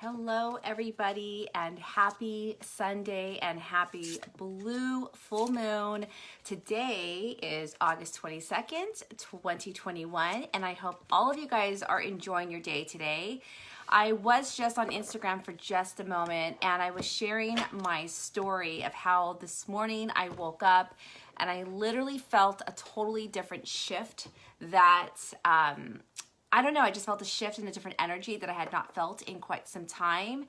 Hello everybody, and happy Sunday and happy blue full moon. Today is August 22nd, 2021, and I hope all of you guys are enjoying your day today. I was just on Instagram for just a moment and I was sharing my story of how this morning I woke up and I literally felt a totally different shift that I don't know, I just felt a shift in a different energy that I had not felt in quite some time.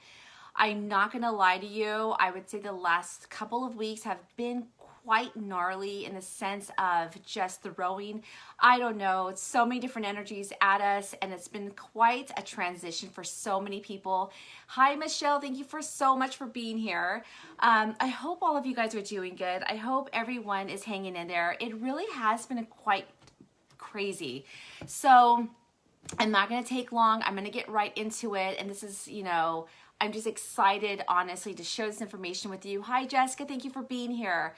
I'm not gonna lie to you, I would say the last couple of weeks have been quite gnarly in the sense of just throwing, I don't know, so many different energies at us, and it's been quite a transition for so many people. Hi Michelle, thank you so much for being here. I hope all of you guys are doing good. I hope everyone is hanging in there. It really has been quite crazy. So I'm not going to take long. I'm going to get right into it. And this is, I'm just excited, honestly, to share this information with you. Hi, Jessica. Thank you for being here.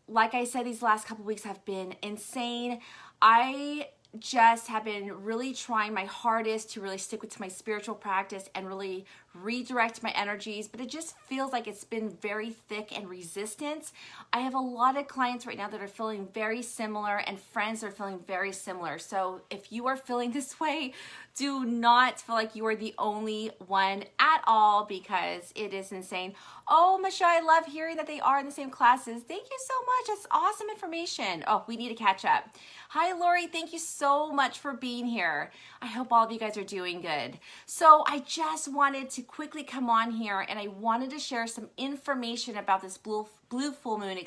Like I said, these last couple weeks have been insane. I just have been really trying my hardest to really stick with my spiritual practice and really redirect my energies, but it just feels like it's been very thick and resistant. I have a lot of clients right now that are feeling very similar and friends that are feeling very similar. So if you are feeling this way, do not feel like you are the only one at all, because it is insane. Oh, Michelle, I love hearing that they are in the same classes. Thank you so much. That's awesome information. Oh, we need to catch up. Hi, Lori. Thank you so much for being here. I hope all of you guys are doing good. So I just wanted to quickly come on here and I wanted to share some information about this blue full moon,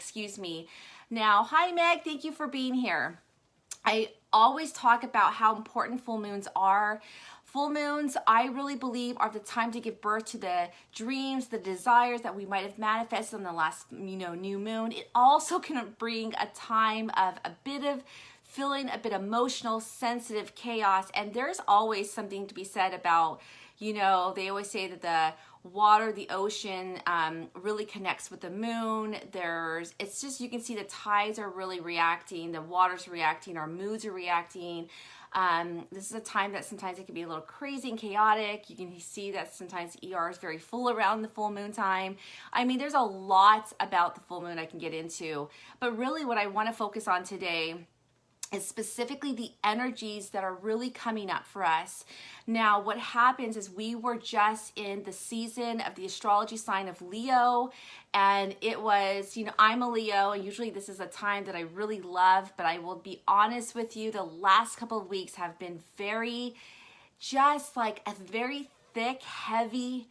Now, hi, Meg. Thank you for being here. I always talk about how important full moons are. Full moons, I really believe, are the time to give birth to the dreams, the desires that we might have manifested on the last, new moon. It also can bring a time of a bit of feeling a bit emotional, sensitive chaos. And there's always something to be said about, they always say that the water, the ocean really connects with the moon. It's just, you can see the tides are really reacting, the water's reacting, our moods are reacting. This is a time that sometimes it can be a little crazy and chaotic. You can see that sometimes ER is very full around the full moon time. I mean, there's a lot about the full moon I can get into, but really what I want to focus on today is specifically the energies that are really coming up for us. Now, what happens is we were just in the season of the astrology sign of Leo, and it was, I'm a Leo, and usually this is a time that I really love, but I will be honest with you, the last couple of weeks have been just like a very thick, heavy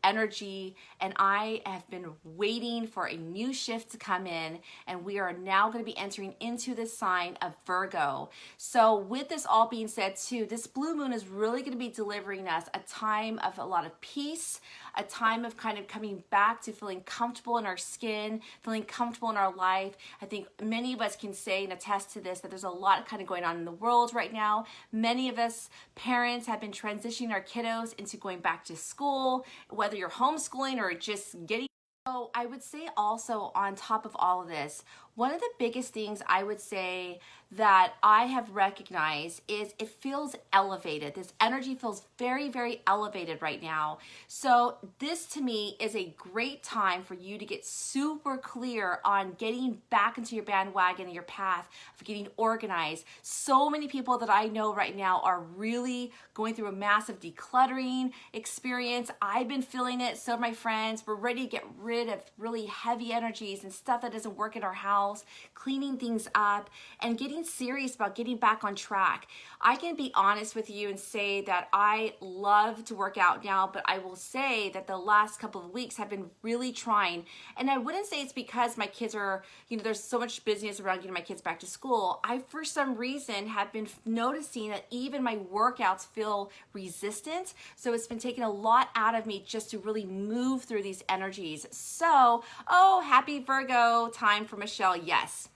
energy, and I have been waiting for a new shift to come in, and we are now going to be entering into the sign of Virgo. So with this all being said too, this blue moon is really going to be delivering us a time of a lot of peace, a time of kind of coming back to feeling comfortable in our skin, feeling comfortable in our life. I think many of us can say and attest to this, that there's a lot kind of going on in the world right now. Many of us parents have been transitioning our kiddos into going back to school, whether you're homeschooling or just getting. So I would say also, on top of all of this, one of the biggest things I would say that I have recognized is it feels elevated. This energy feels very elevated right now. So this to me is a great time for you to get super clear on getting back into your bandwagon and your path of getting organized. So many people that I know right now are really going through a massive decluttering experience. I've been feeling it. So have my friends. We're ready to get rid of really heavy energies and stuff that doesn't work in our house, cleaning things up and getting serious about getting back on track. I can be honest with you and say that I love to work out now, but I will say that the last couple of weeks have been really trying. And I wouldn't say it's because my kids are, there's so much business around getting my kids back to school. I, for some reason, have been noticing that even my workouts feel resistant. So it's been taking a lot out of me just to really move through these energies. So, happy Virgo time for Michelle. Yes,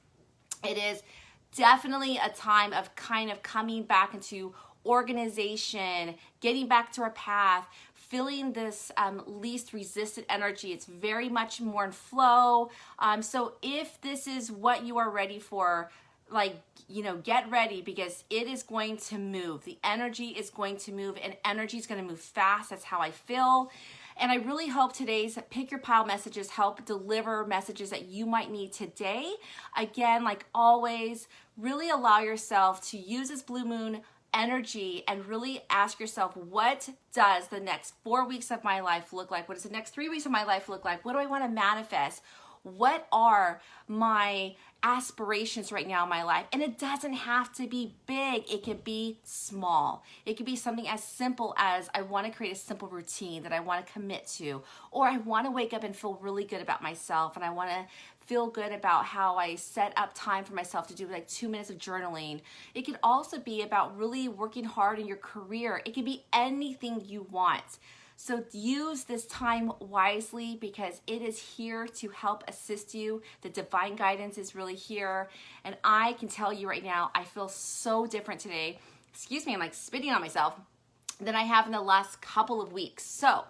it is definitely a time of kind of coming back into organization, getting back to our path, feeling this least resistant energy. It's very much more in flow. So if this is what you are ready for, like, you know, get ready, because it is going to move. The energy is going to move, and energy is going to move fast. That's how I feel. And I really hope today's Pick Your Pile messages help deliver messages that you might need today. Again, like always, really allow yourself to use this blue moon energy and really ask yourself, what does the next 4 weeks of my life look like? What does the next 3 weeks of my life look like? What do I want to manifest? What are my aspirations right now in my life? And it doesn't have to be big. It can be small. It could be something as simple as, I want to create a simple routine that I want to commit to, or I want to wake up and feel really good about myself, and I want to feel good about how I set up time for myself to do like 2 minutes of journaling. It could also be about really working hard in your career. It could be anything you want. So use this time wisely, because it is here to help assist you. The divine guidance is really here. And I can tell you right now, I feel so different today. Excuse me, I'm like spitting on myself, than I have in the last couple of weeks. So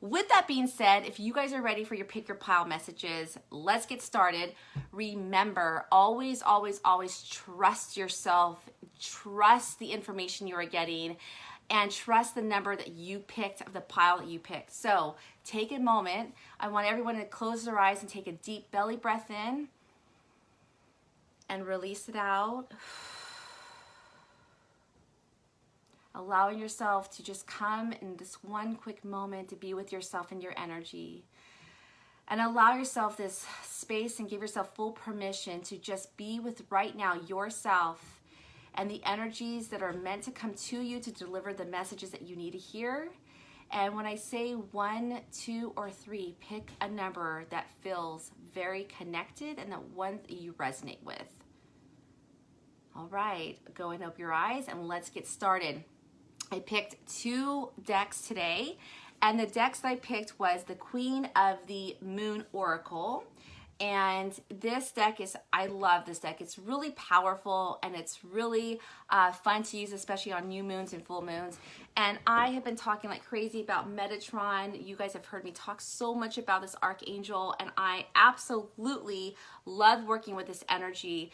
with that being said, if you guys are ready for your Pick Your Pile messages, let's get started. Remember, always, always, always trust yourself. Trust the information you are getting, and trust the number that you picked, of the pile that you picked. So take a moment. I want everyone to close their eyes and take a deep belly breath in and release it out. Allowing yourself to just come in this one quick moment to be with yourself and your energy. And allow yourself this space and give yourself full permission to just be with right now yourself and the energies that are meant to come to you to deliver the messages that you need to hear. And when I say 1, 2, or 3, pick a number that feels very connected and that one that you resonate with. All right, go and open your eyes and let's get started. I picked 2 decks today, and the decks that I picked was the Queen of the Moon Oracle. And this deck is, I love this deck. It's really powerful, and it's really fun to use, especially on new moons and full moons. And I have been talking like crazy about Metatron. You guys have heard me talk so much about this Archangel, and I absolutely love working with this energy.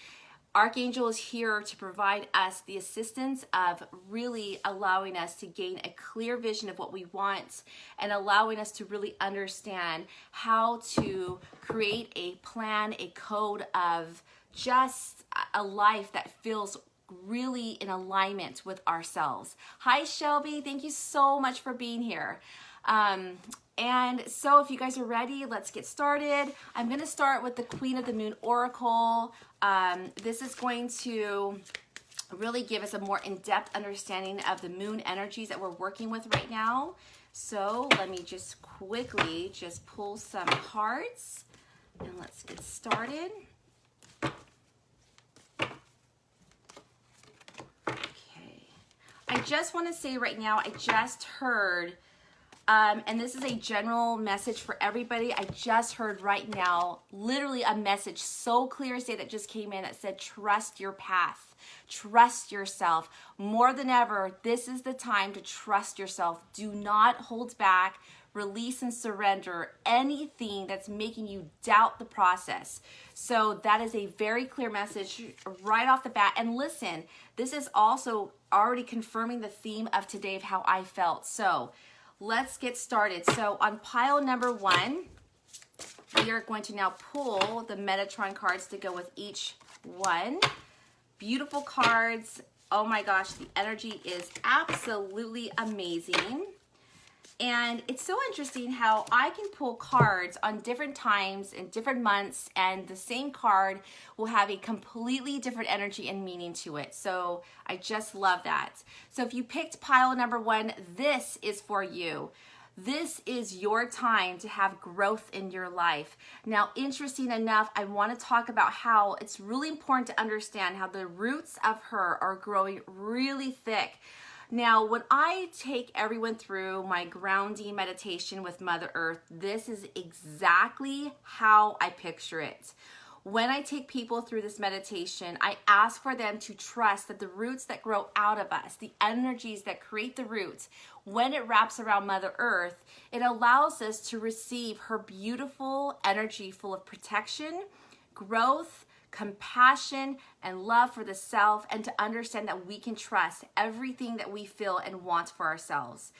Archangel is here to provide us the assistance of really allowing us to gain a clear vision of what we want, and allowing us to really understand how to create a plan, a code of just a life that feels really in alignment with ourselves. Hi, Shelby. Thank you so much for being here. And so if you guys are ready, let's get started. I'm going to start with the Queen of the Moon Oracle. This is going to really give us a more in-depth understanding of the moon energies that we're working with right now. So let me just quickly just pull some cards and let's get started. Okay. I just want to say right now, I just heard and this is a general message for everybody. I just heard right now, literally a message so clear as day that just came in that said, trust your path, trust yourself. More than ever, this is the time to trust yourself. Do not hold back. Release and surrender anything that's making you doubt the process. So that is a very clear message right off the bat. And listen, this is also already confirming the theme of today of how I felt. So let's get started. So on pile number 1, we are going to now pull the Metatron cards to go with each one. Beautiful cards. Oh my gosh, the energy is absolutely amazing. And it's so interesting how I can pull cards on different times and different months, and the same card will have a completely different energy and meaning to it. So I just love that. So if you picked pile number 1, this is for you. This is your time to have growth in your life. Now, interesting enough, I want to talk about how it's really important to understand how the roots of her are growing really thick. Now, when I take everyone through my grounding meditation with Mother Earth, this is exactly how I picture it. When I take people through this meditation, I ask for them to trust that the roots that grow out of us, the energies that create the roots, when it wraps around Mother Earth, it allows us to receive her beautiful energy full of protection, growth, compassion and love for the self, and to understand that we can trust everything that we feel and want for ourselves.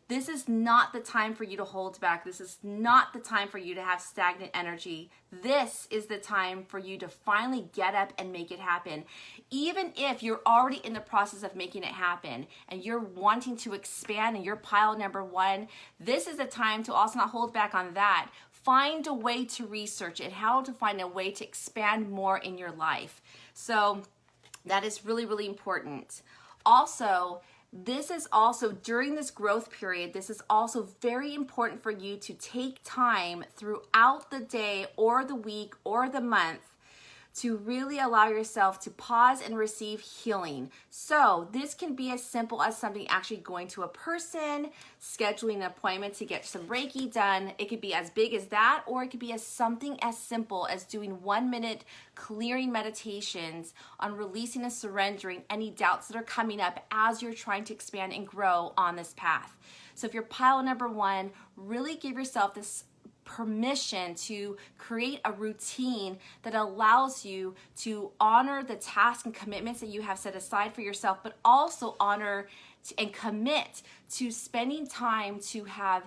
This is not the time for you to hold back. This is not the time for you to have stagnant energy. This is the time for you to finally get up and make it happen. Even if you're already in the process of making it happen and you're wanting to expand and you're pile number 1, this is the time to also not hold back on that. Find a way to research it, how to find a way to expand more in your life. So that is really, really important. Also, this is also during this growth period, this is also very important for you to take time throughout the day or the week or the month to really allow yourself to pause and receive healing. So this can be as simple as something actually going to a person, scheduling an appointment to get some Reiki done. It could be as big as that, or it could be as something as simple as doing 1-minute clearing meditations on releasing and surrendering any doubts that are coming up as you're trying to expand and grow on this path. So if you're pile number 1, really give yourself this permission to create a routine that allows you to honor the tasks and commitments that you have set aside for yourself, but also honor and commit to spending time to have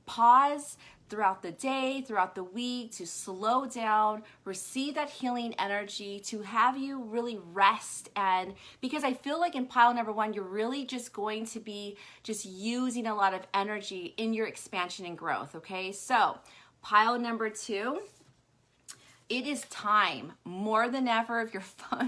pause throughout the day, throughout the week, to slow down, receive that healing energy, to have you really rest. And because I feel like in pile number 1, you're really just going to be just using a lot of energy in your expansion and growth, okay? So pile number 2, it is time more than ever. If you're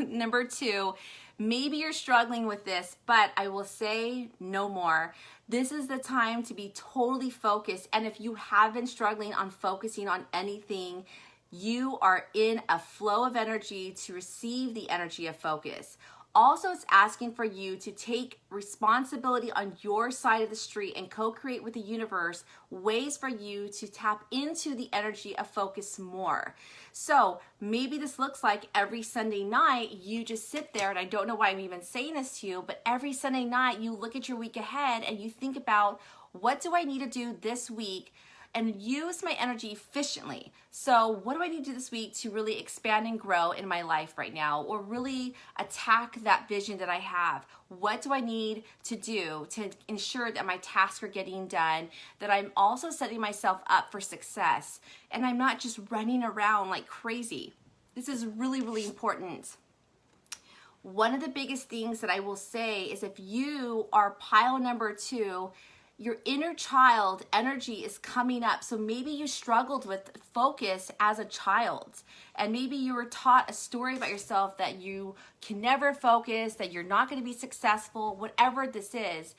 number 2, maybe you're struggling with this, but I will say no more. This is the time to be totally focused. And if you have been struggling on focusing on anything, you are in a flow of energy to receive the energy of focus. Also, it's asking for you to take responsibility on your side of the street and co-create with the universe ways for you to tap into the energy of focus more. So maybe this looks like every Sunday night you just sit there, and I don't know why I'm even saying this to you, but every Sunday night you look at your week ahead and you think about, what do I need to do this week and use my energy efficiently? So what do I need to do this week to really expand and grow in my life right now, or really attack that vision that I have? What do I need to do to ensure that my tasks are getting done, that I'm also setting myself up for success, and I'm not just running around like crazy? This is really, really important. One of the biggest things that I will say is, if you are pile number 2, your inner child energy is coming up. So maybe you struggled with focus as a child, and maybe you were taught a story about yourself that you can never focus, that you're not going to be successful, whatever this is.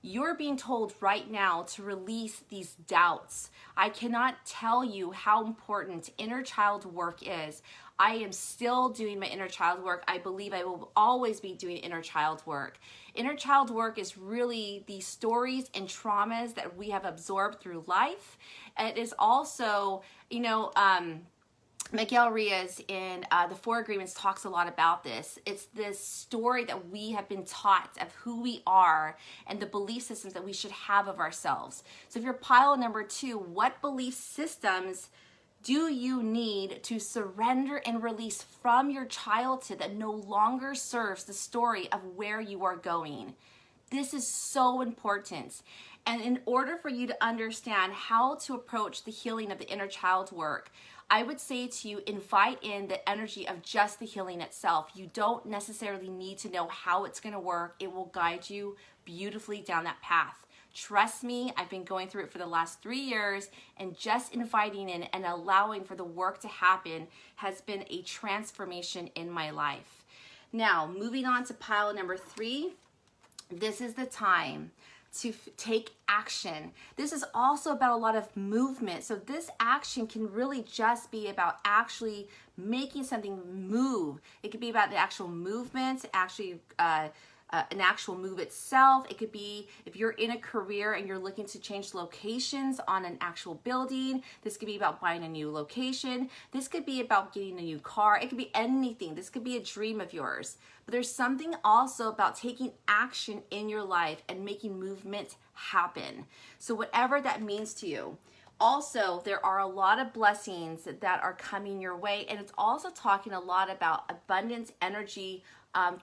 You're being told right now to release these doubts. I cannot tell you how important inner child work is. I am still doing my inner child work. I believe I will always be doing inner child work. Inner child work is really the stories and traumas that we have absorbed through life. And it is also, Miguel Ruiz in the 4 Agreements talks a lot about this. It's this story that we have been taught of who we are and the belief systems that we should have of ourselves. So if you're pile number 2, what belief systems do you need to surrender and release from your childhood that no longer serves the story of where you are going? This is so important. And in order for you to understand how to approach the healing of the inner child work, I would say to you, invite in the energy of just the healing itself. You don't necessarily need to know how it's going to work. It will guide you beautifully down that path. Trust me, I've been going through it for the last 3 years, and just inviting in and allowing for the work to happen has been a transformation in my life. Now, moving on to pile number 3, this is the time to take action. This is also about a lot of movement. So this action can really just be about actually making something move. It could be about the actual movement, actually an actual move itself. It could be if you're in a career and you're looking to change locations on an actual building. This could be about buying a new location. This could be about getting a new car. It could be anything. This could be a dream of yours. But there's something also about taking action in your life and making movement happen. So whatever that means to you. Also, there are a lot of blessings that are coming your way, and it's also talking a lot about abundance energy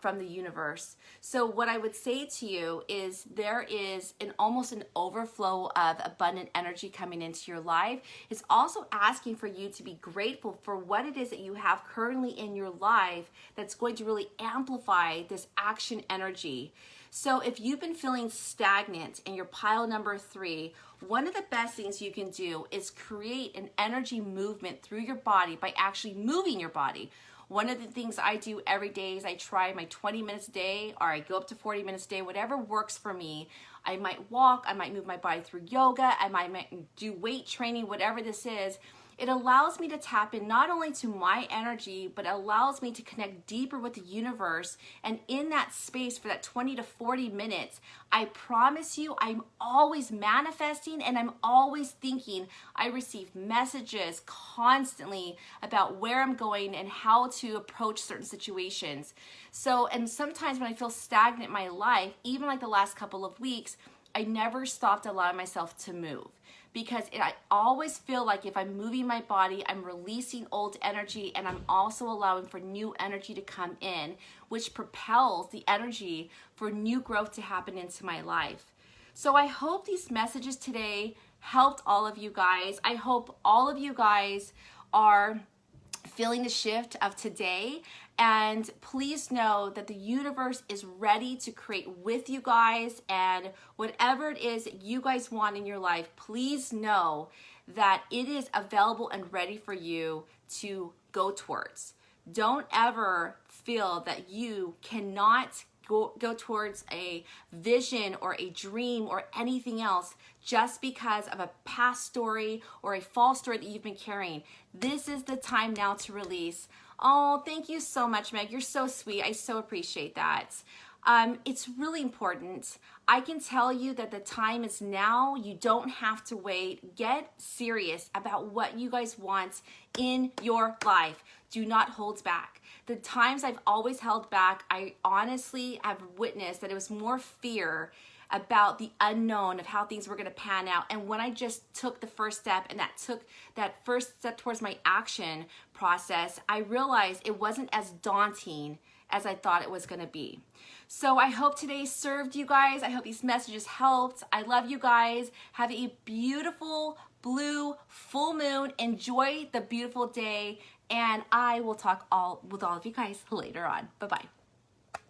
from the universe. So what I would say to you is there is almost an overflow of abundant energy coming into your life. It's also asking for you to be grateful for what it is that you have currently in your life that's going to really amplify this action energy. So if you've been feeling stagnant in your pile number 3, one of the best things you can do is create an energy movement through your body by actually moving your body. One of the things I do every day is I try my 20 minutes a day, or I go up to 40 minutes a day, whatever works for me. I might walk, I might move my body through yoga, I might do weight training, whatever this is. It allows me to tap in not only to my energy, but it allows me to connect deeper with the universe. And in that space for that 20 to 40 minutes, I promise you, I'm always manifesting and I'm always thinking. I receive messages constantly about where I'm going and how to approach certain situations. So, and sometimes when I feel stagnant in my life, even like the last couple of weeks, I never stopped allowing myself to move. Because I always feel like if I'm moving my body, I'm releasing old energy and I'm also allowing for new energy to come in, which propels the energy for new growth to happen into my life. So I hope these messages today helped all of you guys. I hope all of you guys are feeling the shift of today, and please know that the universe is ready to create with you guys, and whatever it is that you guys want in your life, please know that it is available and ready for you to go towards. Don't ever feel that you cannot go towards a vision or a dream or anything else just because of a past story or a false story that you've been carrying. This is the time now to release. Oh, thank you so much, Meg. You're so sweet. I so appreciate that. It's really important. I can tell you that the time is now. You don't have to wait. Get serious about what you guys want in your life. Do not hold back. The times I've always held back, I honestly have witnessed that it was more fear about the unknown of how things were going to pan out. And when I just took the first step, and that first step towards my action process, I realized it wasn't as daunting as I thought it was going to be. So I hope today served you guys. I hope these messages helped. I love you guys. Have a beautiful blue full moon. Enjoy the beautiful day. And I will talk with all of you guys later on. Bye-bye.